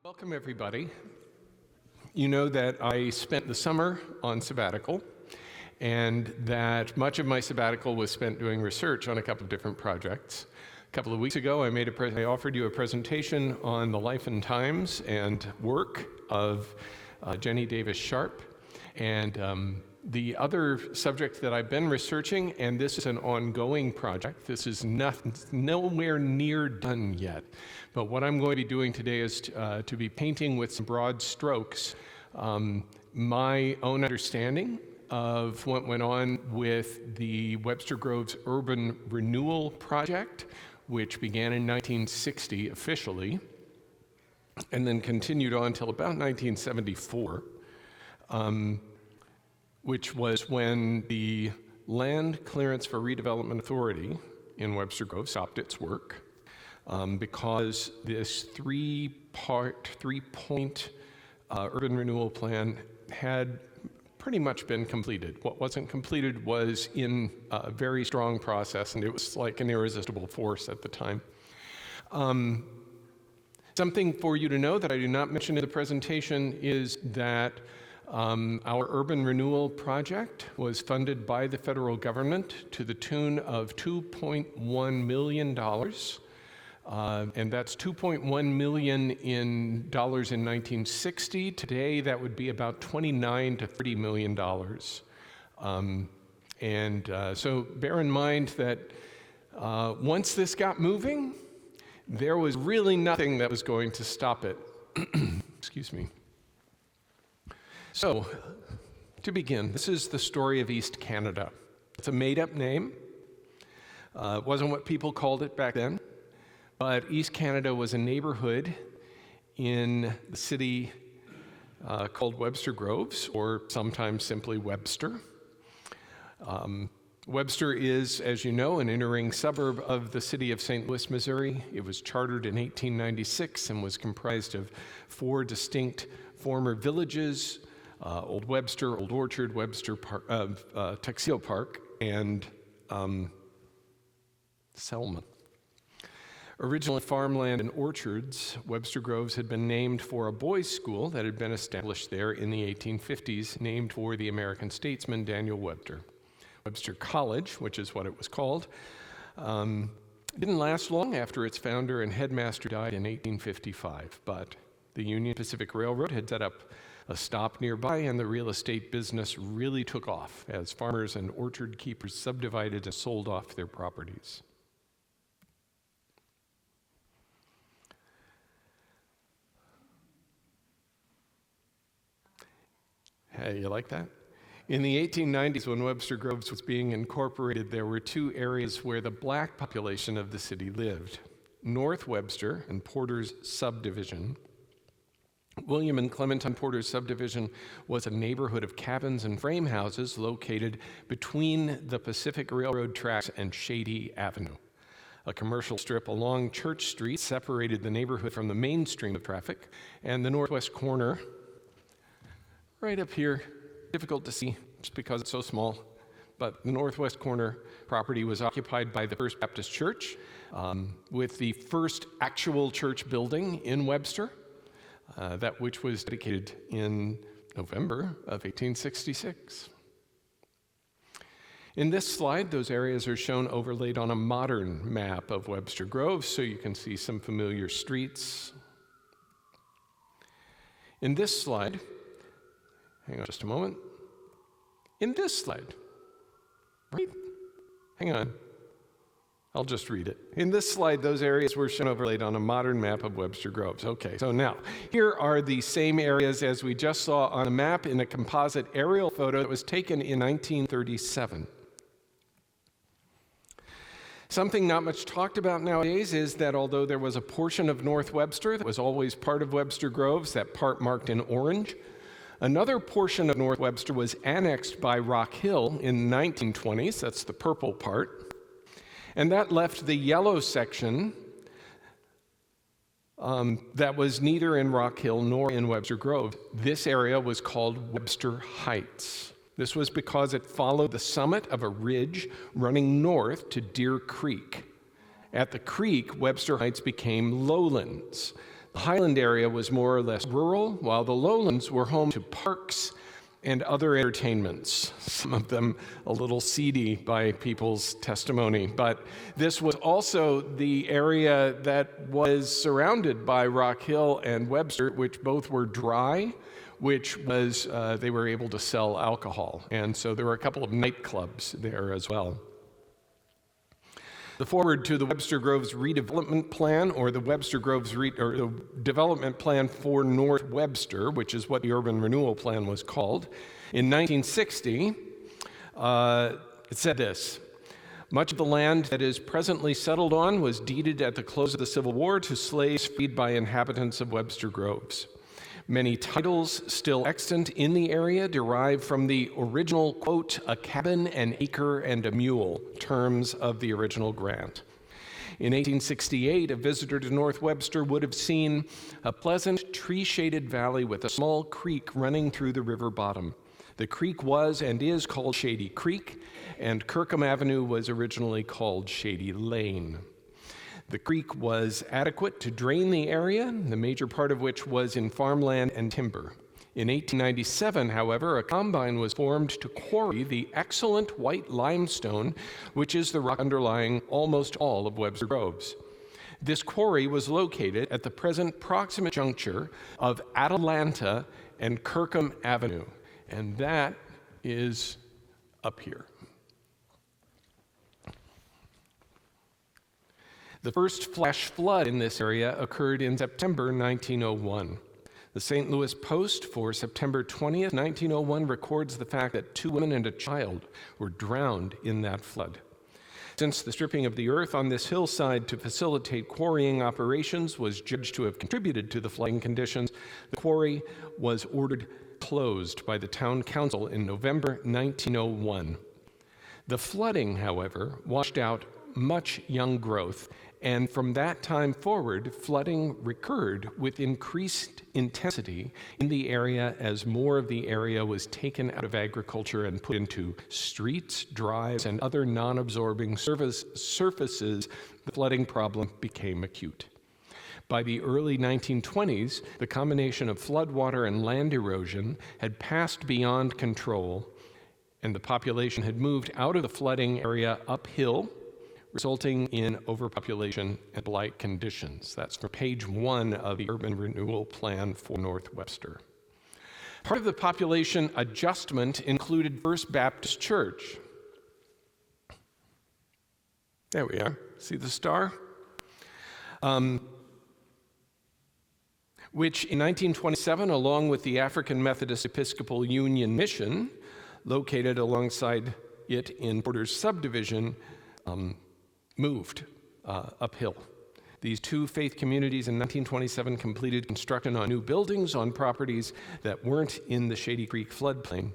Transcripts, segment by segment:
Welcome, everybody. You know that I spent the summer on sabbatical, and that much of my sabbatical was spent doing research on a couple of different projects. A couple of weeks ago, I offered you a presentation on the life and times and work of Jenny Davis Sharp, and the other subject that I've been researching, and this is an ongoing project. This is nowhere near done yet. But what I'm going to be doing today is to be painting with some broad strokes my own understanding of what went on with the Webster Groves Urban Renewal Project, which began in 1960 officially, and then continued on until about 1974. Which was when the Land Clearance for Redevelopment Authority in Webster Groves stopped its work because this three-point urban renewal plan had pretty much been completed. What wasn't completed was in a very strong process, and it was like an irresistible force at the time. Something for you to know that I do not mention in the presentation is that our urban renewal project was funded by the federal government to the tune of $2.1 million. And that's $2.1 million in dollars in 1960. Today, that would be about $29 to $30 million. So bear in mind that once this got moving, there was really nothing that was going to stop it. Excuse me. So, to begin, this is the story of East Canada. It's a made-up name. It wasn't what people called it back then, but East Canada was a neighborhood in the city called Webster Groves, or sometimes simply Webster. Webster is, as you know, an inner-ring suburb of the city of St. Louis, Missouri. It was chartered in 1896 and was comprised of 4 distinct former villages: Old Webster, Old Orchard, Webster Park, Tuxedo Park, and Selma. Originally farmland and orchards, Webster Groves had been named for a boys' school that had been established there in the 1850s, named for the American statesman Daniel Webster. Webster College, which is what it was called, didn't last long after its founder and headmaster died in 1855, but the Union Pacific Railroad had set up a stop nearby, and the real estate business really took off as farmers and orchard keepers subdivided and sold off their properties. Hey, you like that? In the 1890s, when Webster Groves was being incorporated, there were 2 areas where the black population of the city lived: North Webster and Porter's subdivision. William and Clementine Porter's subdivision was a neighborhood of cabins and frame houses located between the Pacific Railroad tracks and Shady Avenue. A commercial strip along Church Street separated the neighborhood from the mainstream of traffic, and the northwest corner, right up here, difficult to see just because it's so small, but the northwest corner property was occupied by the First Baptist Church, with the first actual church building in Webster. That which was dedicated in November of 1866. In this slide, those areas are shown overlaid on a modern map of Webster Groves, so you can see some familiar streets. In this slide, hang on just a moment. In this slide, right? Hang on. I'll just read it. In this slide, those areas were shown overlaid on a modern map of Webster Groves. Okay, so now, here are the same areas as we just saw on a map in a composite aerial photo that was taken in 1937. Something not much talked about nowadays is that although there was a portion of North Webster that was always part of Webster Groves, that part marked in orange, another portion of North Webster was annexed by Rock Hill in the 1920s, that's the purple part. And that left the yellow section that was neither in Rock Hill nor in Webster Grove. This area was called Webster Heights. This was because it followed the summit of a ridge running north to Deer Creek. At the creek, Webster Heights became lowlands. The highland area was more or less rural, while the lowlands were home to parks and other entertainments, some of them a little seedy by people's testimony. But this was also the area that was surrounded by Rock Hill and Webster, which both were dry, which was, they were able to sell alcohol. And so there were a couple of nightclubs there as well. The foreword to the Webster Groves redevelopment plan, or the Webster Groves the development plan for North Webster, which is what the urban renewal plan was called, in 1960, it said this: much of the land that is presently settled on was deeded at the close of the Civil War to slaves freed by inhabitants of Webster Groves. Many titles still extant in the area derive from the original, quote, a cabin, an acre, and a mule terms of the original grant. In 1868, a visitor to North Webster would have seen a pleasant tree-shaded valley with a small creek running through the river bottom. The creek was and is called Shady Creek, and Kirkham Avenue was originally called Shady Lane. The creek was adequate to drain the area, the major part of which was in farmland and timber. In 1897, however, a combine was formed to quarry the excellent white limestone, which is the rock underlying almost all of Webster Groves. This quarry was located at the present proximate juncture of Atalanta and Kirkham Avenue, and that is up here. The first flash flood in this area occurred in September 1901. The St. Louis Post for September 20th, 1901 records the fact that 2 women and a child were drowned in that flood. Since the stripping of the earth on this hillside to facilitate quarrying operations was judged to have contributed to the flooding conditions, the quarry was ordered closed by the town council in November 1901. The flooding, however, washed out much young growth, and from that time forward, flooding recurred with increased intensity in the area as more of the area was taken out of agriculture and put into streets, drives, and other non-absorbing surfaces. The flooding problem became acute. By the early 1920s, the combination of floodwater and land erosion had passed beyond control, and the population had moved out of the flooding area uphill, resulting in overpopulation and blight conditions. That's from page 1 of the Urban Renewal Plan for North Webster. Part of the population adjustment included First Baptist Church. There we are. See the star? Which in 1927, along with the African Methodist Episcopal Union Mission, located alongside it in Porter's subdivision, moved uphill. These two faith communities in 1927 completed construction on new buildings on properties that weren't in the Shady Creek floodplain.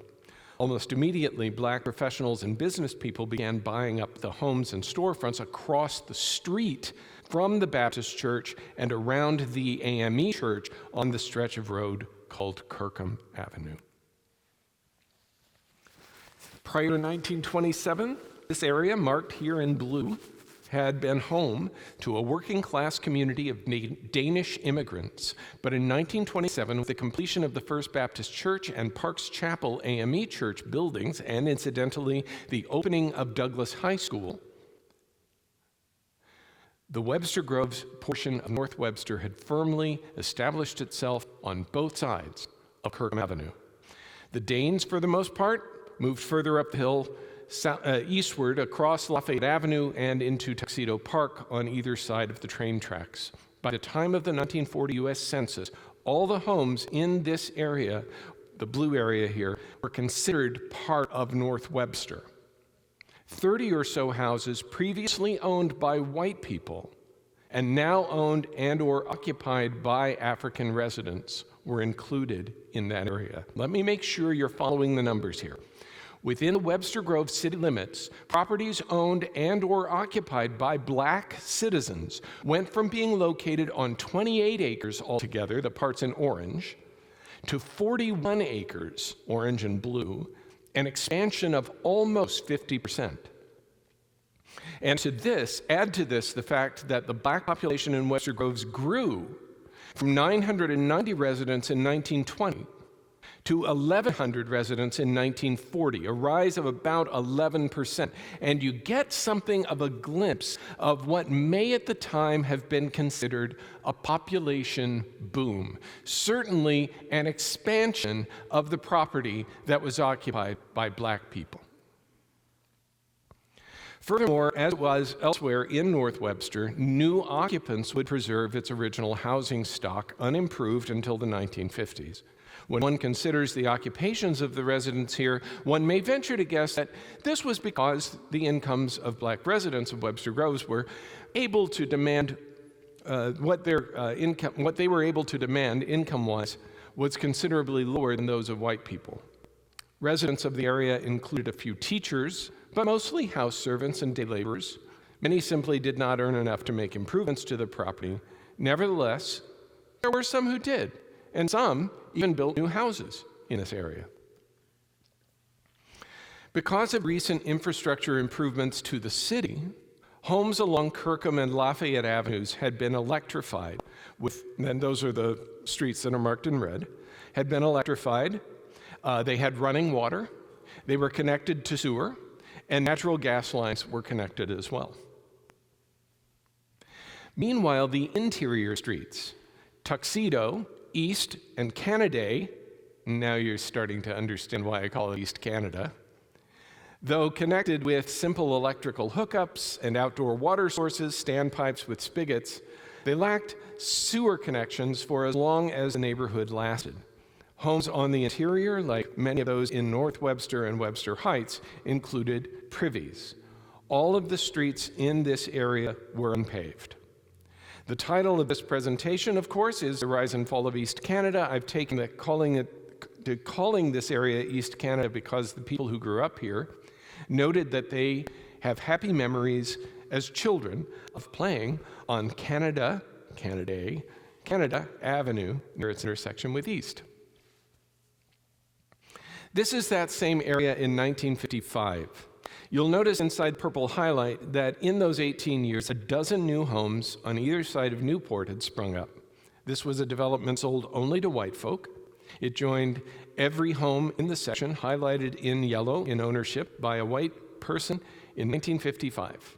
Almost immediately, black professionals and business people began buying up the homes and storefronts across the street from the Baptist church and around the AME church on the stretch of road called Kirkham Avenue. Prior to 1927, this area, marked here in blue, had been home to a working-class community of Danish immigrants. But in 1927, with the completion of the First Baptist Church and Parks Chapel AME Church buildings, and incidentally, the opening of Douglas High School, the Webster Groves portion of North Webster had firmly established itself on both sides of Kirkham Avenue. The Danes, for the most part, moved further up the hill eastward across Lafayette Avenue and into Tuxedo Park on either side of the train tracks. By the time of the 1940 U.S. Census, all the homes in this area, the blue area here, were considered part of North Webster. 30 or so houses previously owned by white people and now owned and or occupied by African residents were included in that area. Let me make sure you're following the numbers here. Within the Webster Grove city limits, properties owned and or occupied by black citizens went from being located on 28 acres altogether, the parts in orange, to 41 acres, orange and blue, an expansion of almost 50%. And to this, add to this the fact that the black population in Webster Groves grew from 990 residents in 1920 to 1,100 residents in 1940, a rise of about 11%. And you get something of a glimpse of what may at the time have been considered a population boom, certainly an expansion of the property that was occupied by black people. Furthermore, as it was elsewhere in North Webster, new occupants would preserve its original housing stock unimproved until the 1950s. When one considers the occupations of the residents here, one may venture to guess that this was because the incomes of black residents of Webster Groves were able to demand what they were able to demand income-wise was considerably lower than those of white people. Residents of the area included a few teachers, but mostly house servants and day laborers. Many simply did not earn enough to make improvements to the property. Nevertheless, there were some who did, and some even built new houses in this area. Because of recent infrastructure improvements to the city, homes along Kirkham and Lafayette Avenues had been electrified and those are the streets that are marked in red, had been electrified. They had running water, they were connected to sewer, and natural gas lines were connected as well. Meanwhile, the interior streets, Tuxedo, East, and Canada, now you're starting to understand why I call it East Canada, though connected with simple electrical hookups and outdoor water sources, standpipes with spigots, they lacked sewer connections for as long as the neighborhood lasted. Homes on the interior, like many of those in North Webster and Webster Heights, included privies. All of the streets in this area were unpaved. The title of this presentation, of course, is The Rise and Fall of East Canada. I've taken to calling this area East Canada because the people who grew up here noted that they have happy memories as children of playing on Canada Avenue near its intersection with East. This is that same area in 1955. You'll notice inside purple highlight that in those 18 years, a dozen new homes on either side of Newport had sprung up. This was a development sold only to white folk. It joined every home in the section, highlighted in yellow in ownership by a white person in 1955.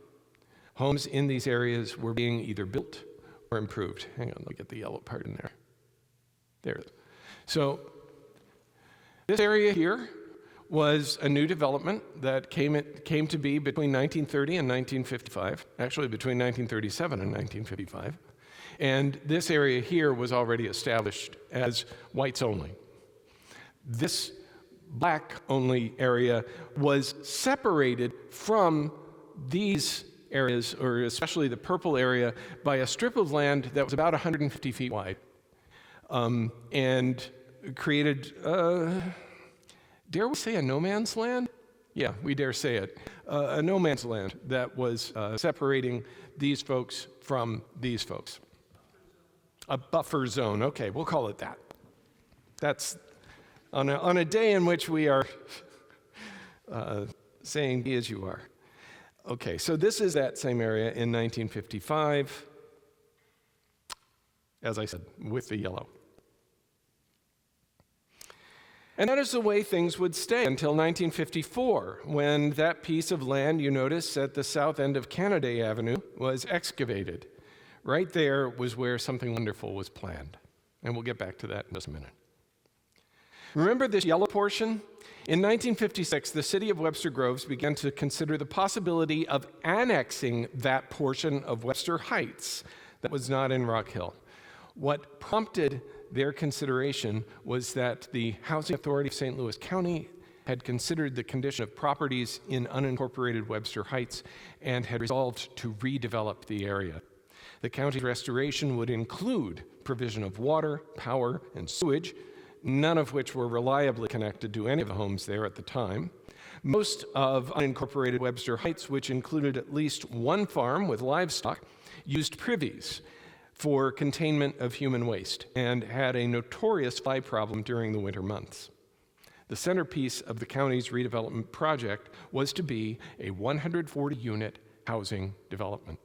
Homes in these areas were being either built or improved. Hang on, let me get the yellow part in there. There it is. So this area here was a new development that came to be between 1930 and 1955, actually between 1937 and 1955. And this area here was already established as whites only. This black-only area was separated from these areas, or especially the purple area, by a strip of land that was about 150 feet wide, and created dare we say a no man's land? Yeah, we dare say it. A no man's land that was separating these folks from these folks. A buffer zone, okay, we'll call it that. That's on a day in which we are saying be as you are. Okay, so this is that same area in 1955, as I said, with the yellow. And that is the way things would stay until 1954, when that piece of land, you notice, at the south end of Canada Avenue was excavated. Right there was where something wonderful was planned. And we'll get back to that in just a minute. Remember this yellow portion? In 1956, the city of Webster Groves began to consider the possibility of annexing that portion of Webster Heights that was not in Rock Hill. What prompted their consideration was that the Housing Authority of St. Louis County had considered the condition of properties in unincorporated Webster Heights and had resolved to redevelop the area. The county's restoration would include provision of water, power, and sewage, none of which were reliably connected to any of the homes there at the time. Most of unincorporated Webster Heights, which included at least one farm with livestock, used privies for containment of human waste and had a notorious fly problem during the winter months. The centerpiece of the county's redevelopment project was to be a 140-unit housing development.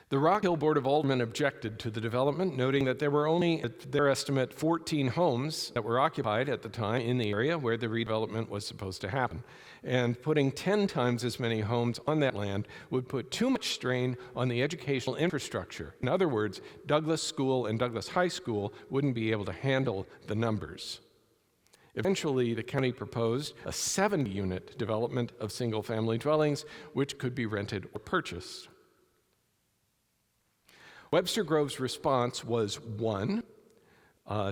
The Rock Hill Board of Aldermen objected to the development, noting that there were only, at their estimate, 14 homes that were occupied at the time in the area where the redevelopment was supposed to happen. And putting 10 times as many homes on that land would put too much strain on the educational infrastructure. In other words, Douglas School and Douglas High School wouldn't be able to handle the numbers. Eventually, the county proposed a 70-unit development of single-family dwellings, which could be rented or purchased. Webster Grove's response was, 1,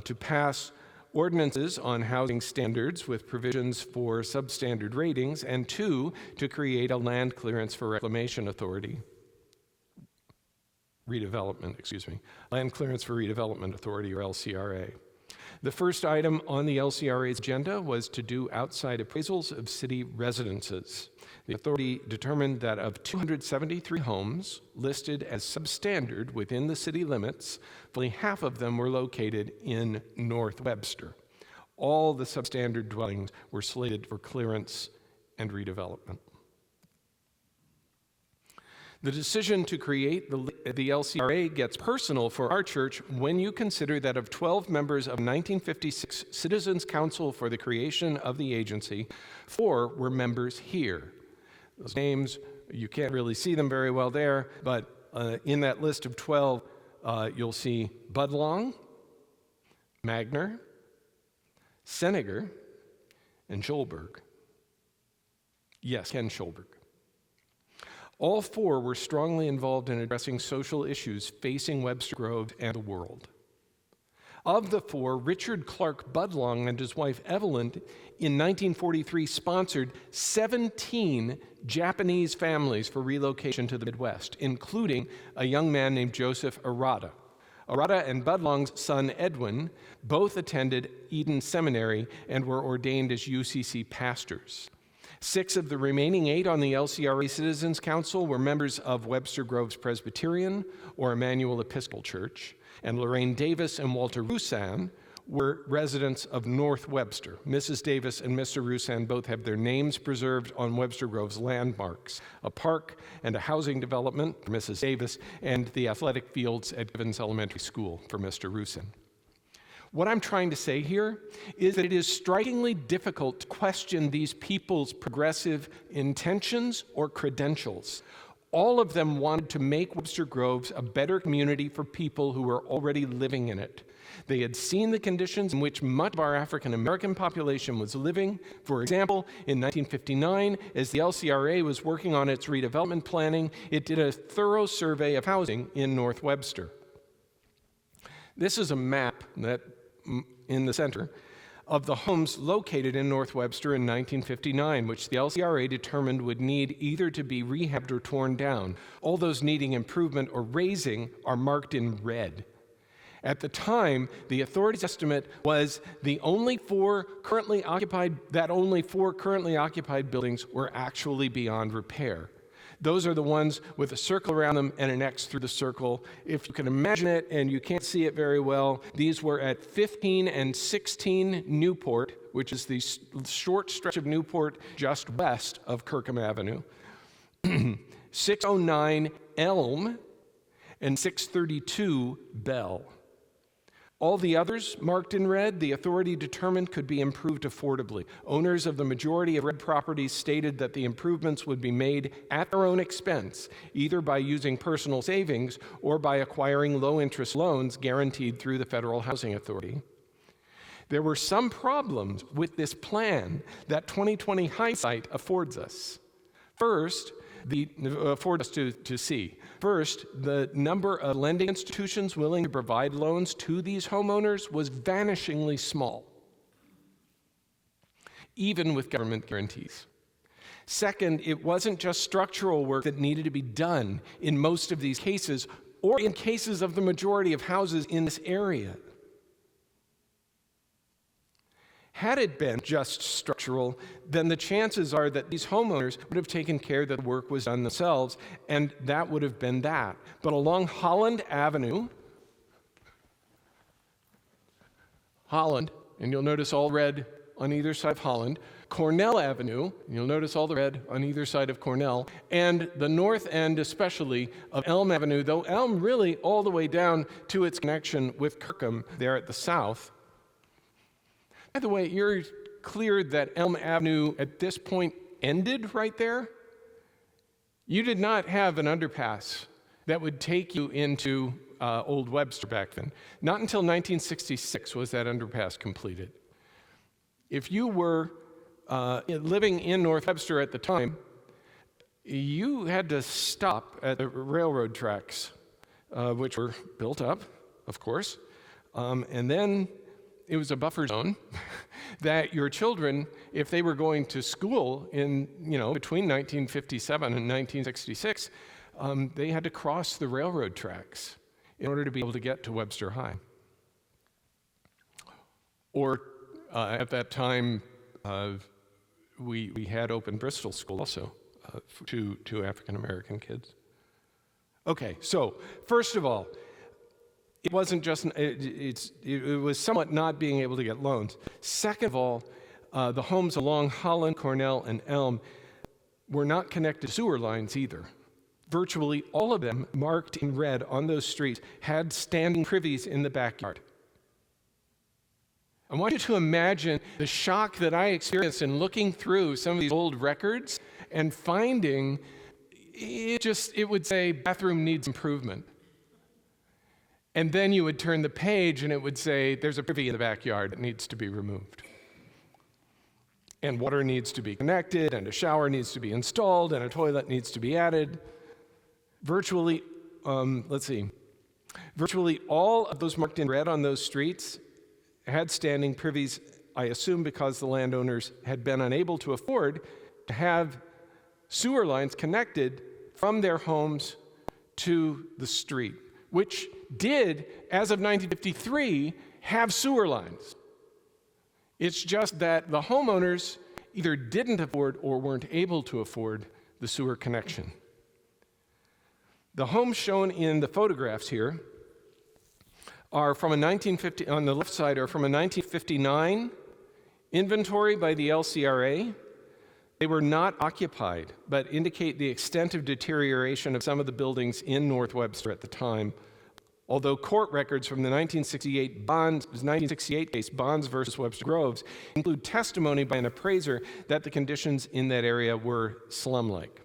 to pass ordinances on housing standards with provisions for substandard ratings, and 2, to create a land clearance for reclamation authority. Land Clearance for Redevelopment Authority, or LCRA. The first item on the LCRA's agenda was to do outside appraisals of city residences. The authority determined that of 273 homes listed as substandard within the city limits, fully half of them were located in North Webster. All the substandard dwellings were slated for clearance and redevelopment. The decision to create the LCRA gets personal for our church when you consider that of 12 members of 1956 Citizens Council for the creation of the agency, 4 were members here. Those names, you can't really see them very well there, but in that list of 12, you'll see Budlong, Magner, Seneger, and Schulberg. Yes, Ken Schulberg. All 4 were strongly involved in addressing social issues facing Webster Grove and the world. Of the 4, Richard Clark Budlong and his wife Evelyn in 1943 sponsored 17 Japanese families for relocation to the Midwest, including a young man named Joseph Arata. Arata and Budlong's son Edwin both attended Eden Seminary and were ordained as UCC pastors. 6 of the remaining 8 on the LCRA Citizens Council were members of Webster Grove's Presbyterian or Emmanuel Episcopal Church, and Lorraine Davis and Walter Roussan were residents of North Webster. Mrs. Davis and Mr. Roussan both have their names preserved on Webster Grove's landmarks, a park and a housing development for Mrs. Davis, and the athletic fields at Givens Elementary School for Mr. Roussan. What I'm trying to say here is that it is strikingly difficult to question these people's progressive intentions or credentials. All of them wanted to make Webster Groves a better community for people who were already living in it. They had seen the conditions in which much of our African American population was living. For example, in 1959, as the LCRA was working on its redevelopment planning, it did a thorough survey of housing in North Webster. This is a map that in the center of the homes located in North Webster in 1959, which the LCRA determined would need either to be rehabbed or torn down. All those needing improvement or raising are marked in red. At the time, the authority's estimate was only 4 currently occupied buildings were actually beyond repair. Those are the ones with a circle around them and an X through the circle. If you can imagine it, and you can't see it very well, these were at 15 and 16 Newport, which is the short stretch of Newport just west of Kirkham Avenue, 609 Elm, and 632 Bell. All the others marked in red, the authority determined could be improved affordably. Owners of the majority of red properties stated that the improvements would be made at their own expense, either by using personal savings or by acquiring low-interest loans guaranteed through the Federal Housing Authority. There were some problems with this plan that 2020 hindsight affords us. First, the number of lending institutions willing to provide loans to these homeowners was vanishingly small, even with government guarantees. Second, it wasn't just structural work that needed to be done in most of these cases, or in cases of the majority of houses in this area. Had it been just structural, then the chances are that these homeowners would have taken care that the work was done themselves, and that would have been that. But along Holland Avenue, and you'll notice all red on either side of Holland, Cornell Avenue, you'll notice all the red on either side of Cornell, and the north end especially of Elm Avenue, though Elm really all the way down to its connection with Kirkham there at the south. By the way, you're clear that Elm Avenue at this point ended right there? You did not have an underpass that would take you into Old Webster back then. Not until 1966 was that underpass completed. If you were living in North Webster at the time, you had to stop at the railroad tracks, which were built up, of course, and then it was a buffer zone that your children, if they were going to school in, between 1957 and 1966, they had to cross the railroad tracks in order to be able to get to Webster High. Or at that time, we had open Bristol School also to African American kids. Okay, so first of all, it wasn't just, it was somewhat not being able to get loans. Second of all, the homes along Holland, Cornell, and Elm were not connected to sewer lines either. Virtually all of them, marked in red on those streets, had standing privies in the backyard. I want you to imagine the shock that I experienced in looking through some of these old records and finding it would say bathroom needs improvement. And then you would turn the page and it would say there's a privy in the backyard that needs to be removed. And water needs to be connected, and a shower needs to be installed, and a toilet needs to be added. Virtually all of those marked in red on those streets had standing privies, I assume because the landowners had been unable to afford to have sewer lines connected from their homes to the street, which did, as of 1953, have sewer lines. It's just that the homeowners either didn't afford or weren't able to afford the sewer connection. The homes shown in the photographs here are from a 1950, on the left side, are from a 1959 inventory by the LCRA. They were not occupied, but indicate the extent of deterioration of some of the buildings in North Webster at the time. Although court records from the 1968 case, Bonds versus Webster Groves, include testimony by an appraiser that the conditions in that area were slum-like.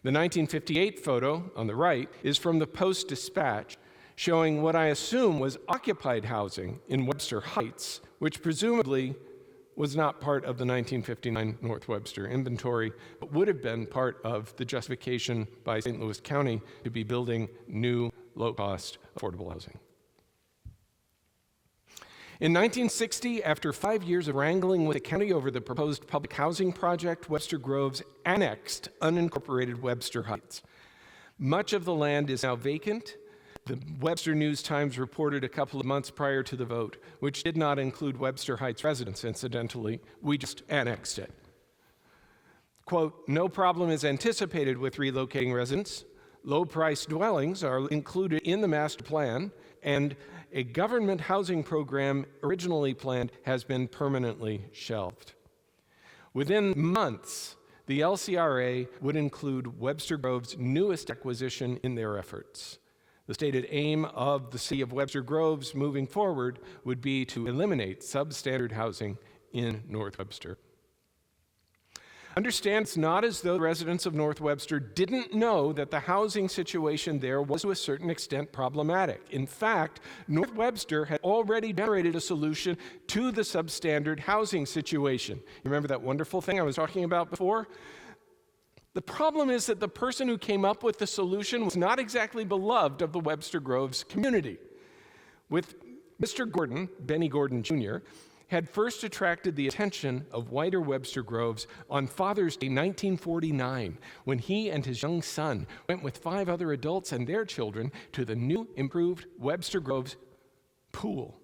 The 1958 photo on the right is from the Post-Dispatch, showing what I assume was occupied housing in Webster Heights, which presumably was not part of the 1959 North Webster inventory, but would have been part of the justification by St. Louis County to be building new, low-cost, affordable housing. In 1960, after 5 years of wrangling with the county over the proposed public housing project, Webster Groves annexed unincorporated Webster Heights. Much of the land is now vacant. The Webster News-Times reported a couple of months prior to the vote, which did not include Webster Heights residents, incidentally. We just annexed it. Quote, "No problem is anticipated with relocating residents. Low-priced dwellings are included in the master plan, and a government housing program originally planned has been permanently shelved." Within months, the LCRA would include Webster Groves' newest acquisition in their efforts. The stated aim of the city of Webster Groves moving forward would be to eliminate substandard housing in North Webster. Understand, it's not as though the residents of North Webster didn't know that the housing situation there was to a certain extent problematic. In fact, North Webster had already generated a solution to the substandard housing situation. You remember that wonderful thing I was talking about before? The problem is that the person who came up with the solution was not exactly beloved of the Webster Groves community. With Mr. Gordon, Benny Gordon Jr., had first attracted the attention of wider Webster Groves on Father's Day 1949, when he and his young son went with 5 other adults and their children to the new improved Webster Groves pool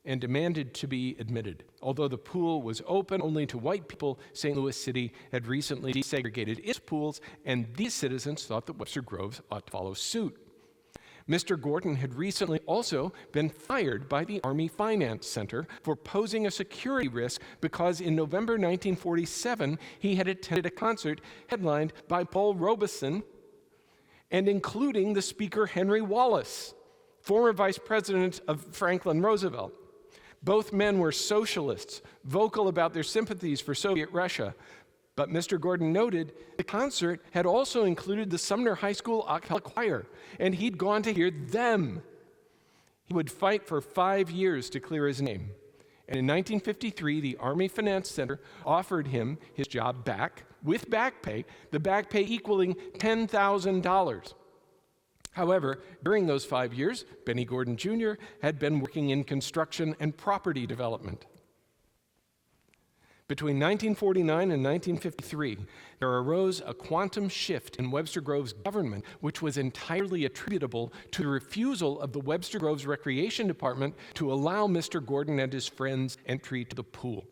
and demanded to be admitted. Although the pool was open only to white people, St. Louis City had recently desegregated its pools, and these citizens thought that Webster Groves ought to follow suit. Mr. Gordon had recently also been fired by the Army Finance Center for posing a security risk because in November 1947, he had attended a concert headlined by Paul Robeson and including the speaker Henry Wallace, former vice president of Franklin Roosevelt. Both men were socialists, vocal about their sympathies for Soviet Russia. But Mr. Gordon noted the concert had also included the Sumner High School a cappella choir, and he'd gone to hear them. He would fight for 5 years to clear his name. And in 1953, the Army Finance Center offered him his job back with back pay, the back pay equaling $10,000. However, during those 5 years, Benny Gordon Jr. had been working in construction and property development. Between 1949 and 1953, there arose a quantum shift in Webster Grove's government, which was entirely attributable to the refusal of the Webster Grove's Recreation Department to allow Mr. Gordon and his friends entry to the pool.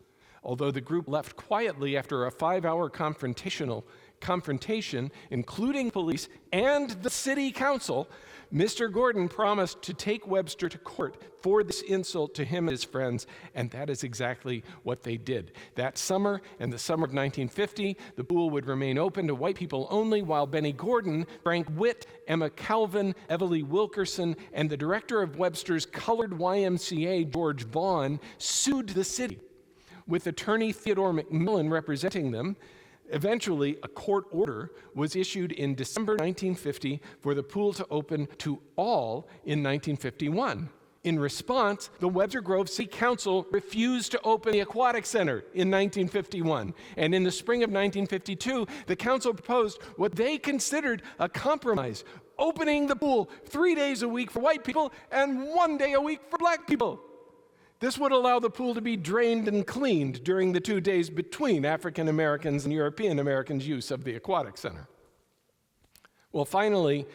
Although the group left quietly after a 5-hour confrontation, including police and the city council, Mr. Gordon promised to take Webster to court for this insult to him and his friends, and that is exactly what they did. That summer, and the summer of 1950, the pool would remain open to white people only, while Benny Gordon, Frank Witt, Emma Calvin, Everly Wilkerson, and the director of Webster's colored YMCA, George Vaughn, sued the city, with attorney Theodore McMillan representing them. Eventually, a court order was issued in December 1950 for the pool to open to all in 1951. In response, the Webster Grove City Council refused to open the Aquatic Center in 1951. And in the spring of 1952, the council proposed what they considered a compromise, opening the pool 3 days a week for white people and 1 day a week for black people. This would allow the pool to be drained and cleaned during the 2 days between African Americans and European Americans' use of the Aquatic Center. Well, finally,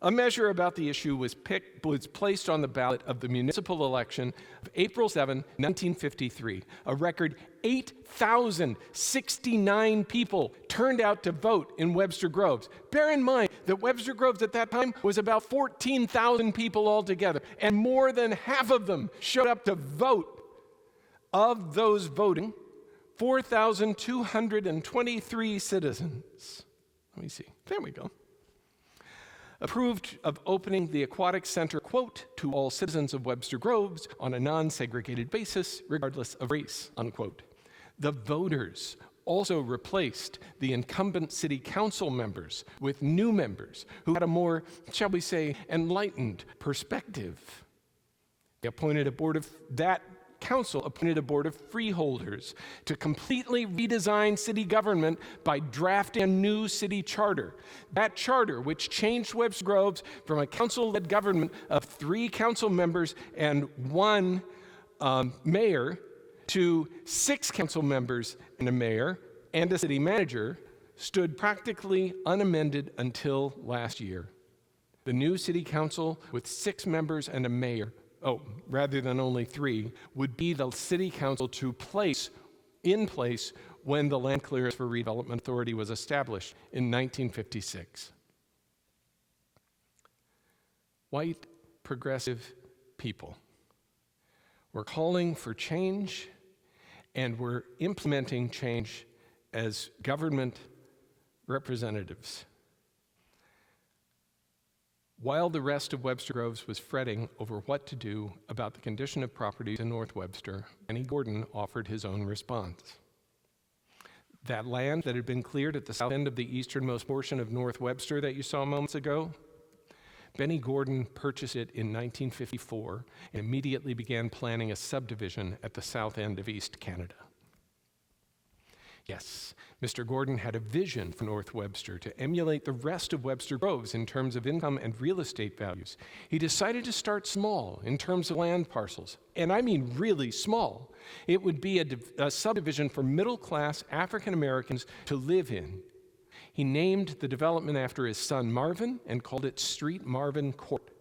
a measure about the issue was placed on the ballot of the municipal election of April 7, 1953. A record 8,069 people turned out to vote in Webster Groves. Bear in mind that Webster Groves at that time was about 14,000 people altogether, and more than half of them showed up to vote. Of those voting, 4,223 citizens. Let me see. There we go. Approved of opening the Aquatic Center, quote, to all citizens of Webster Groves on a non-segregated basis, regardless of race, unquote. The voters also replaced the incumbent city council members with new members who had a more, shall we say, enlightened perspective. That council appointed a board of freeholders to completely redesign city government by drafting a new city charter. That charter, which changed Webster Groves from a council-led government of 3 council members and 1 mayor to 6 council members and a mayor and a city manager, stood practically unamended until last year. The new city council with 6 members and a mayor, rather than only 3, would be the city council in place when the Land Clearance for Redevelopment Authority was established in 1956. White, progressive people. We're calling for change, and we're implementing change as government representatives. While the rest of Webster Groves was fretting over what to do about the condition of properties in North Webster, Benny Gordon offered his own response. That land that had been cleared at the south end of the easternmost portion of North Webster that you saw moments ago, Benny Gordon purchased it in 1954 and immediately began planning a subdivision at the south end of East Canada. Yes, Mr. Gordon had a vision for North Webster to emulate the rest of Webster Groves in terms of income and real estate values. He decided to start small in terms of land parcels, and I mean really small. It would be a subdivision for middle-class African Americans to live in. He named the development after his son Marvin and called it Street Marvin Court.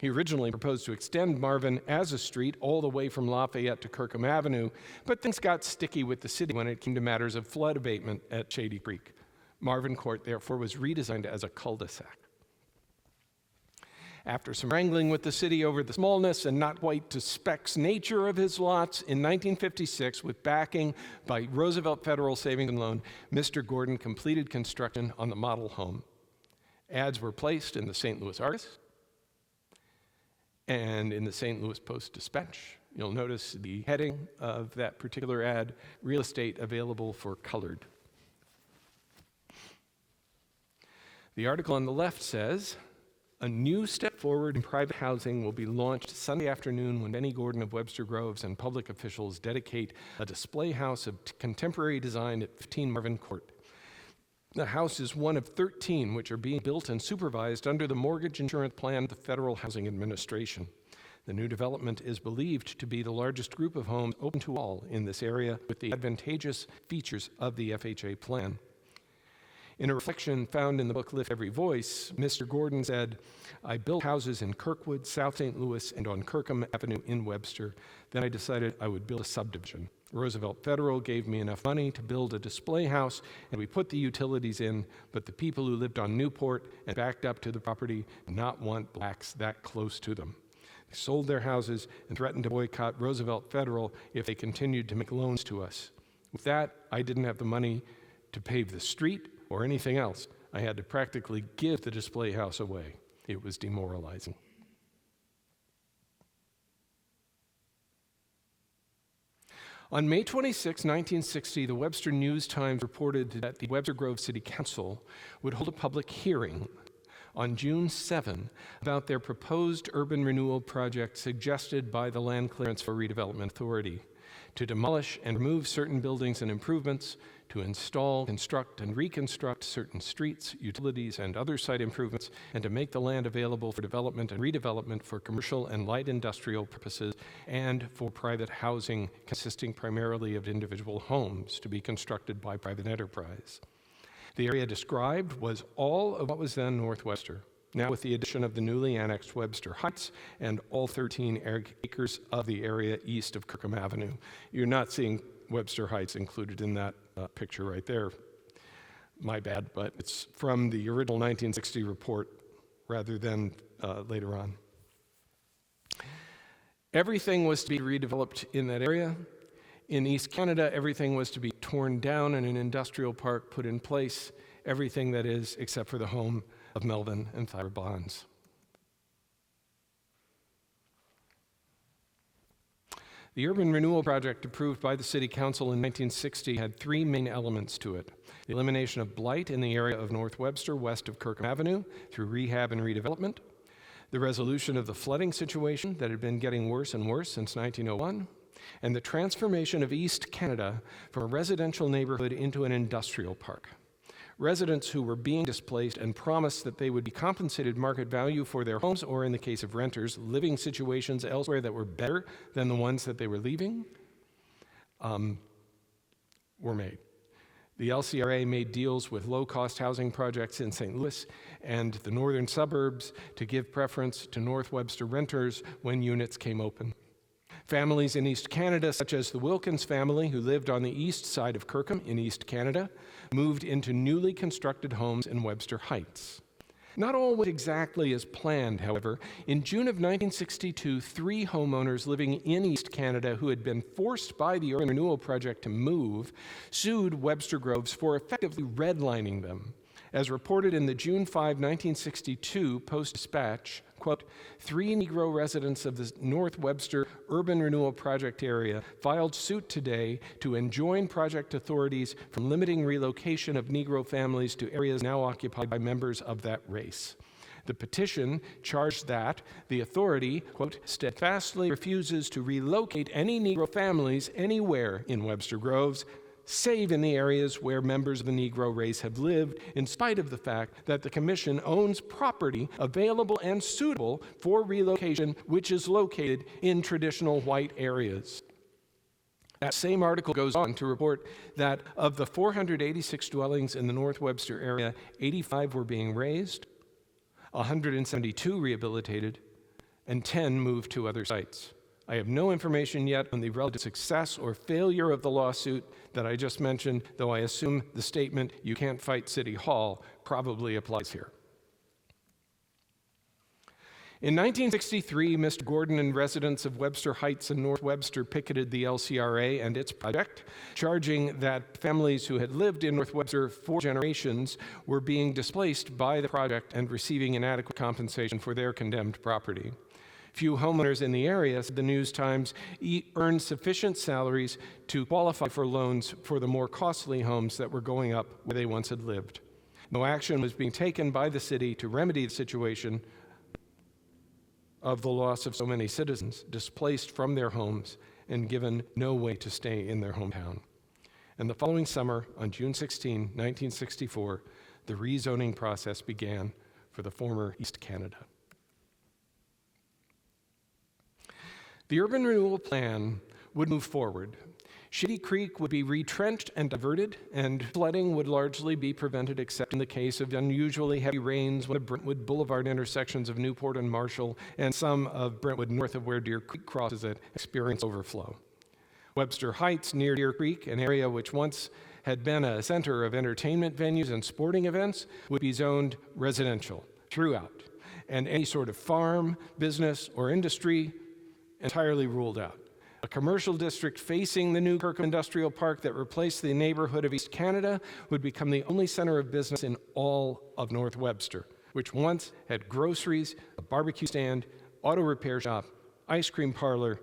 He originally proposed to extend Marvin as a street all the way from Lafayette to Kirkham Avenue, but things got sticky with the city when it came to matters of flood abatement at Shady Creek. Marvin Court, therefore, was redesigned as a cul-de-sac. After some wrangling with the city over the smallness and not quite to specs nature of his lots, in 1956, with backing by Roosevelt Federal Savings and Loan, Mr. Gordon completed construction on the model home. Ads were placed in the St. Louis Argus and in the St. Louis Post-Dispatch. You'll notice the heading of that particular ad, real estate available for colored. The article on the left says, a new step forward in private housing will be launched Sunday afternoon when Benny Gordon of Webster Groves and public officials dedicate a display house of contemporary design at 15 Marvin Court. The house is one of 13 which are being built and supervised under the mortgage insurance plan of the Federal Housing Administration. The new development is believed to be the largest group of homes open to all in this area with the advantageous features of the FHA plan. In a reflection found in the book Lift Every Voice, Mr. Gordon said, I built houses in Kirkwood, South St. Louis, and on Kirkham Avenue in Webster. Then I decided I would build a subdivision. Roosevelt Federal gave me enough money to build a display house, and we put the utilities in, but the people who lived on Newport and backed up to the property did not want blacks that close to them. They sold their houses and threatened to boycott Roosevelt Federal if they continued to make loans to us. With that, I didn't have the money to pave the street or anything else. I had to practically give the display house away. It was demoralizing. On May 26, 1960, the Webster News-Times reported that the Webster Grove City Council would hold a public hearing on June 7 about their proposed urban renewal project suggested by the Land Clearance for Redevelopment Authority to demolish and remove certain buildings and improvements, to install, construct, and reconstruct certain streets, utilities, and other site improvements, and to make the land available for development and redevelopment for commercial and light industrial purposes and for private housing consisting primarily of individual homes to be constructed by private enterprise. The area described was all of what was then North Webster, now with the addition of the newly annexed Webster Heights and all 13 acres of the area east of Kirkham Avenue. You're not seeing Webster Heights included in that picture right there. My bad, but it's from the original 1960 report rather than later on. Everything was to be redeveloped in that area. In East Canada, everything was to be torn down and an industrial park put in place, everything that is, except for the home of Melvin and Thyra Bonds. The urban renewal project approved by the City Council in 1960 had three main elements to it. The elimination of blight in the area of North Webster west of Kirkham Avenue through rehab and redevelopment, the resolution of the flooding situation that had been getting worse and worse since 1901, and the transformation of East Canada from a residential neighborhood into an industrial park. Residents who were being displaced and promised that they would be compensated market value for their homes, or in the case of renters, living situations elsewhere that were better than the ones that they were leaving, were made. The LCRA made deals with low-cost housing projects in St. Louis and the northern suburbs to give preference to North Webster renters when units came open. Families in East Canada, such as the Wilkins family, who lived on the east side of Kirkham in East Canada, moved into newly constructed homes in Webster Heights. Not all went exactly as planned, however. In June of 1962, three homeowners living in East Canada who had been forced by the Urban Renewal Project to move sued Webster Groves for effectively redlining them. As reported in the June 5, 1962 Post-Dispatch, quote, 3 Negro residents of the North Webster Urban Renewal Project area filed suit today to enjoin project authorities from limiting relocation of Negro families to areas now occupied by members of that race. The petition charged that the authority, quote, steadfastly refuses to relocate any Negro families anywhere in Webster Groves, save in the areas where members of the Negro race have lived, in spite of the fact that the Commission owns property available and suitable for relocation, which is located in traditional white areas. That same article goes on to report that of the 486 dwellings in the North Webster area, 85 were being razed, 172 rehabilitated, and 10 moved to other sites. I have no information yet on the relative success or failure of the lawsuit that I just mentioned, though I assume the statement, "you can't fight City Hall," probably applies here. In 1963, Mr. Gordon and residents of Webster Heights and North Webster picketed the LCRA and its project, charging that families who had lived in North Webster for generations were being displaced by the project and receiving inadequate compensation for their condemned property. Few homeowners in the area, said the News-Times, earned sufficient salaries to qualify for loans for the more costly homes that were going up where they once had lived. No action was being taken by the city to remedy the situation of the loss of so many citizens displaced from their homes and given no way to stay in their hometown. And the following summer, on June 16, 1964, the rezoning process began for the former East Canada. The urban renewal plan would move forward. Shady Creek would be retrenched and diverted, and flooding would largely be prevented except in the case of unusually heavy rains when the Brentwood Boulevard intersections of Newport and Marshall and some of Brentwood north of where Deer Creek crosses it experience overflow. Webster Heights near Deer Creek, an area which once had been a center of entertainment venues and sporting events, would be zoned residential throughout, and any sort of farm, business, or industry entirely ruled out. A commercial district facing the new Kirkham Industrial Park that replaced the neighborhood of East Canada would become the only center of business in all of North Webster, which once had groceries, a barbecue stand, auto repair shop, ice cream parlor,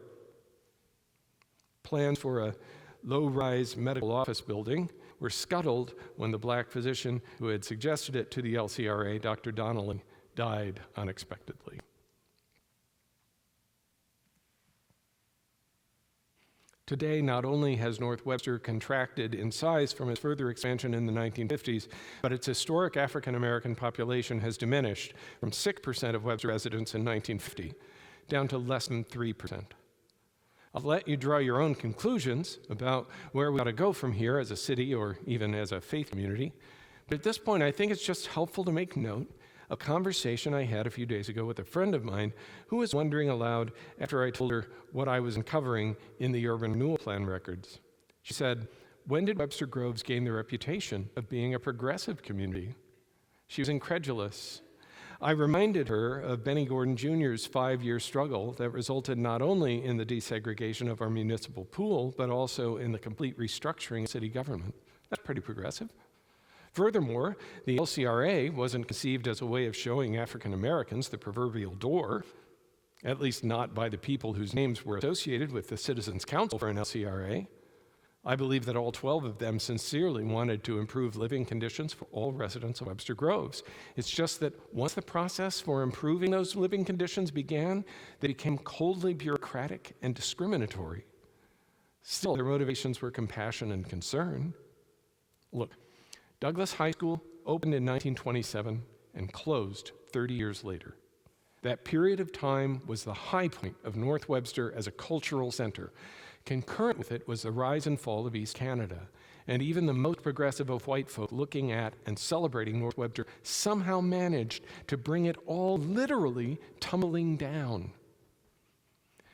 plans for a low-rise medical office building were scuttled when the black physician who had suggested it to the LCRA, Dr. Donnelly, died unexpectedly. Today, not only has North Webster contracted in size from its further expansion in the 1950s, but its historic African-American population has diminished from 6% of Webster residents in 1950 down to less than 3%. I'll let you draw your own conclusions about where we ought to go from here as a city or even as a faith community. But at this point, I think it's just helpful to make note of a conversation I had a few days ago with a friend of mine who was wondering aloud after I told her what I was uncovering in the urban renewal plan records. She said, "When did Webster Groves gain the reputation of being a progressive community?" She was incredulous. I reminded her of Benny Gordon Jr.'s 5-year struggle that resulted not only in the desegregation of our municipal pool, but also in the complete restructuring of city government. That's pretty progressive. Furthermore, the LCRA wasn't conceived as a way of showing African Americans the proverbial door, at least not by the people whose names were associated with the Citizens Council for an LCRA. I believe that all 12 of them sincerely wanted to improve living conditions for all residents of Webster Groves. It's just that once the process for improving those living conditions began, they became coldly bureaucratic and discriminatory. Still, their motivations were compassion and concern. Look, Douglas High School opened in 1927 and closed 30 years later. That period of time was the high point of North Webster as a cultural center. Concurrent with it was the rise and fall of East Canada, and even the most progressive of white folk looking at and celebrating North Webster somehow managed to bring it all literally tumbling down.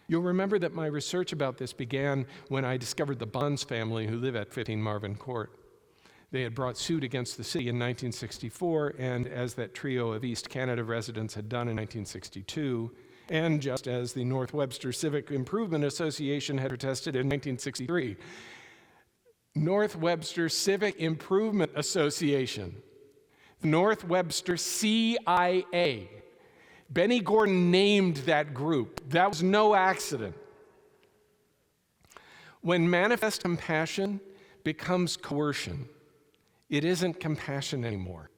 You'll remember that my research about this began when I discovered the Bonds family who live at 15 Marvin Court. They had brought suit against the city in 1964, and as that trio of East Canada residents had done in 1962, and just as the North Webster Civic Improvement Association had protested in 1963. North Webster Civic Improvement Association, North Webster CIA. Benny Gordon named that group. That was no accident. When manifest compassion becomes coercion, it isn't compassion anymore.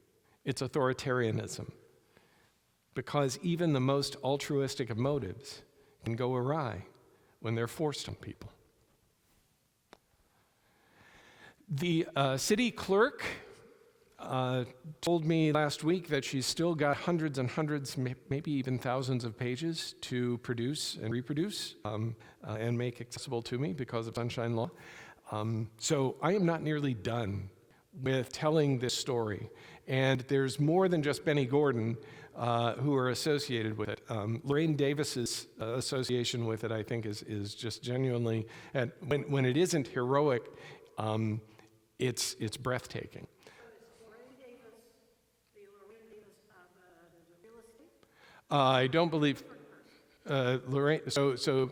It's authoritarianism. Because even the most altruistic of motives can go awry when they're forced on people. The city clerk told me last week that she's still got hundreds and hundreds, maybe even thousands of pages to produce and reproduce and make accessible to me because of Sunshine Law. So I am not nearly done with telling this story. And there's more than just Benny Gordon who are associated with it. Lorraine Davis's association with it, I think, is just genuinely, when it isn't heroic, it's breathtaking. So is Lorraine Davis the Lorraine Davis of the real estate? I don't believe Lorraine. So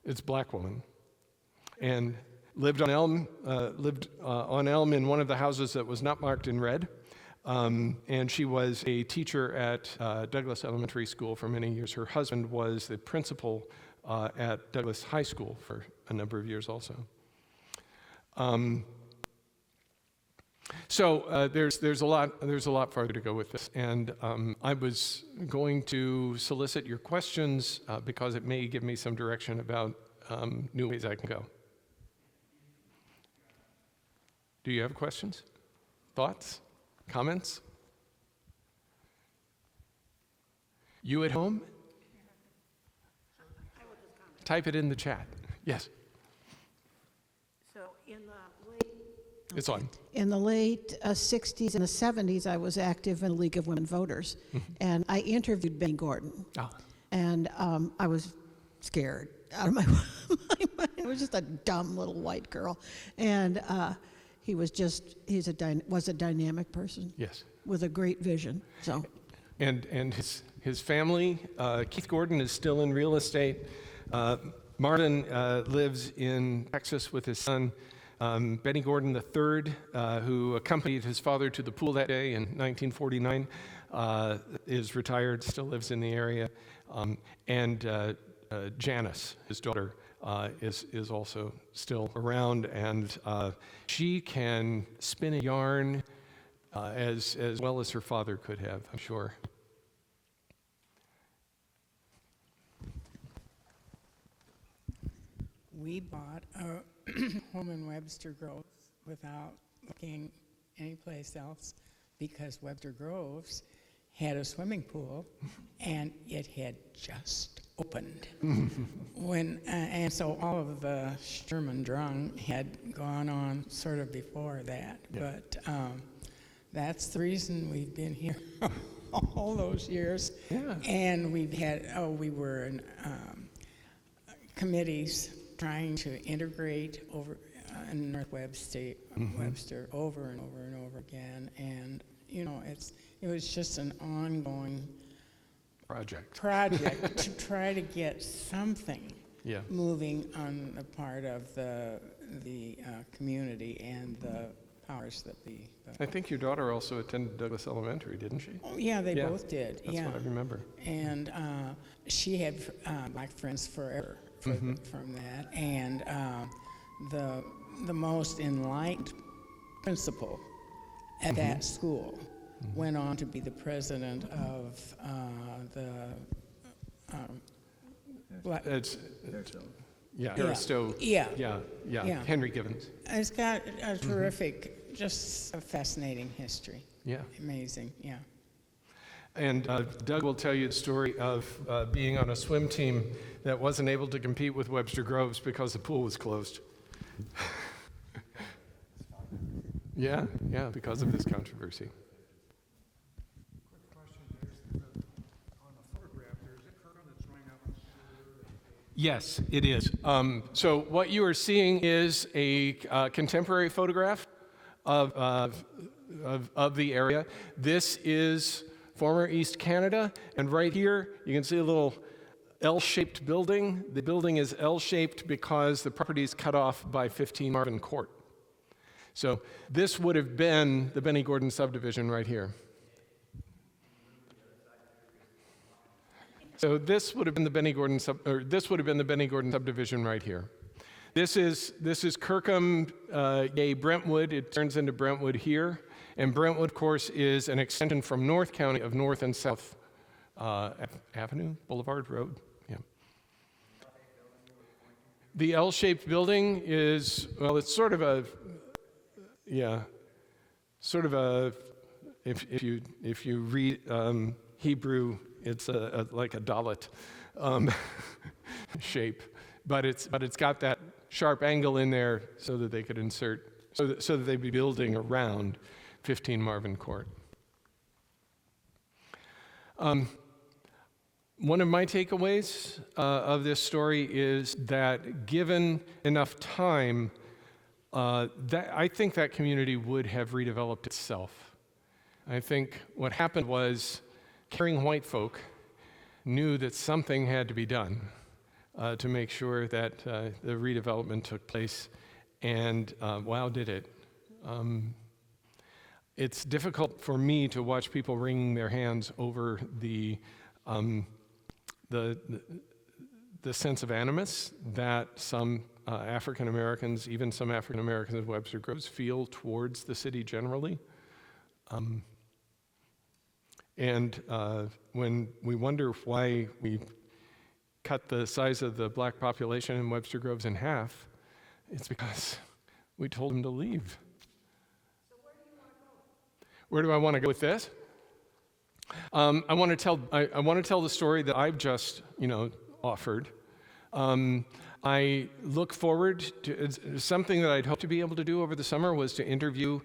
it's black woman, and lived on Elm in one of the houses that was not marked in red. And she was a teacher at Douglas Elementary School for many years. Her husband was the principal at Douglas High School for a number of years also. So there's a lot farther to go with this, and I was going to solicit your questions because it may give me some direction about new ways I can go. Do you have questions, thoughts, comments? You at home? Type it in the chat. Yes. So in the late... It's on. In the late 60s and the 70s, I was active in the League of Women Voters, and I interviewed Benny Gordon. Oh. And I was scared out of my mind. I was just a dumb little white girl. And he was a dynamic person. Yes. With a great vision. So. And his family, Keith Gordon is still in real estate. Martin lives in Texas with his son. Benny Gordon III, who accompanied his father to the pool that day in 1949, is retired, still lives in the area. And Janice, his daughter, is also still around, and she can spin a yarn as well as her father could have, I'm sure. We bought a home in Webster Groves without looking anyplace else because Webster Groves had a swimming pool and it had just opened. And so all of the Sturm und Drang had gone on sort of before that. Yeah. But that's the reason we've been here all those years. Yeah. And we've had, we were in committees trying to integrate over in North Webster over and over and over again, and it was just an ongoing project to try to get something moving on the part of the community and the powers that be. I think your daughter also attended Douglas Elementary, didn't she? Oh, yeah, they both did. That's what I remember. And she had black friends forever. From that, and the most enlightened principal at that school went on to be the president of the Black. Harris Stowe. Yeah. Henry Givens. It's got a terrific, just a fascinating history. Yeah. Amazing. Yeah. And Doug will tell you the story of being on a swim team that wasn't able to compete with Webster Groves because the pool was closed. Yeah, because of this controversy. Quick question, on the photograph, there's a curtain that's running up. Yes, it is. So what you are seeing is a contemporary photograph of the area. This is former East Canada, and right here you can see a little L-shaped building. The building is L-shaped because the property is cut off by 15 Marvin Court. So this would have been the Benny Gordon subdivision right here. So this would have been the Benny Gordon subdivision right here. This is Kirkham, Brentwood. It turns into Brentwood here. And Brentwood, of course, is an extension from North County of North and South Avenue, Boulevard Road. Yeah. The L-shaped building is, well, it's sort of a, if you read Hebrew, it's like a dalet shape, but it's got that sharp angle in there so that they could insert, so that they'd be building around 15 Marvin Court. One of my takeaways of this story is that given enough time, I think that community would have redeveloped itself. I think what happened was caring white folk knew that something had to be done to make sure that the redevelopment took place, and wow, did it. It's difficult for me to watch people wringing their hands over the sense of animus that some African Americans, even some African Americans in Webster Groves, feel towards the city generally. And when we wonder why we cut the size of the black population in Webster Groves in half, it's because we told them to leave. So where do I want to go with this? I want to tell the story that I've just, offered. I look forward to something that I'd hoped to be able to do over the summer was to interview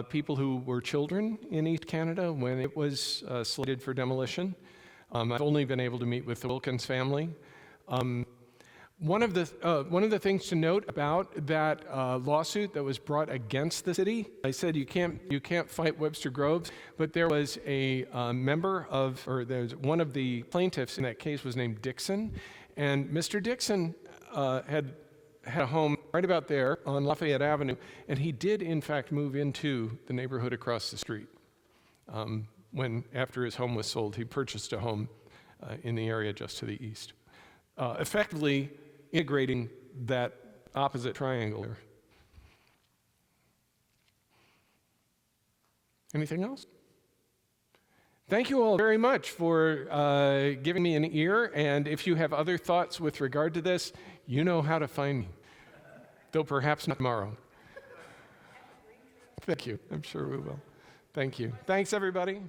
people who were children in East Canada when it was slated for demolition. I've only been able to meet with the Wilkins family. One of the things to note about that lawsuit that was brought against the city, I said you can't fight Webster Groves, but there was there's one of the plaintiffs in that case was named Dixon, and Mr. Dixon had a home right about there on Lafayette Avenue, and he did in fact move into the neighborhood across the street. After his home was sold, he purchased a home in the area just to the east, effectively integrating that opposite triangle there. Anything else? Thank you all very much for giving me an ear, and if you have other thoughts with regard to this, you know how to find me, though perhaps not tomorrow. Thank you. I'm sure we will. Thank you. Thanks, everybody.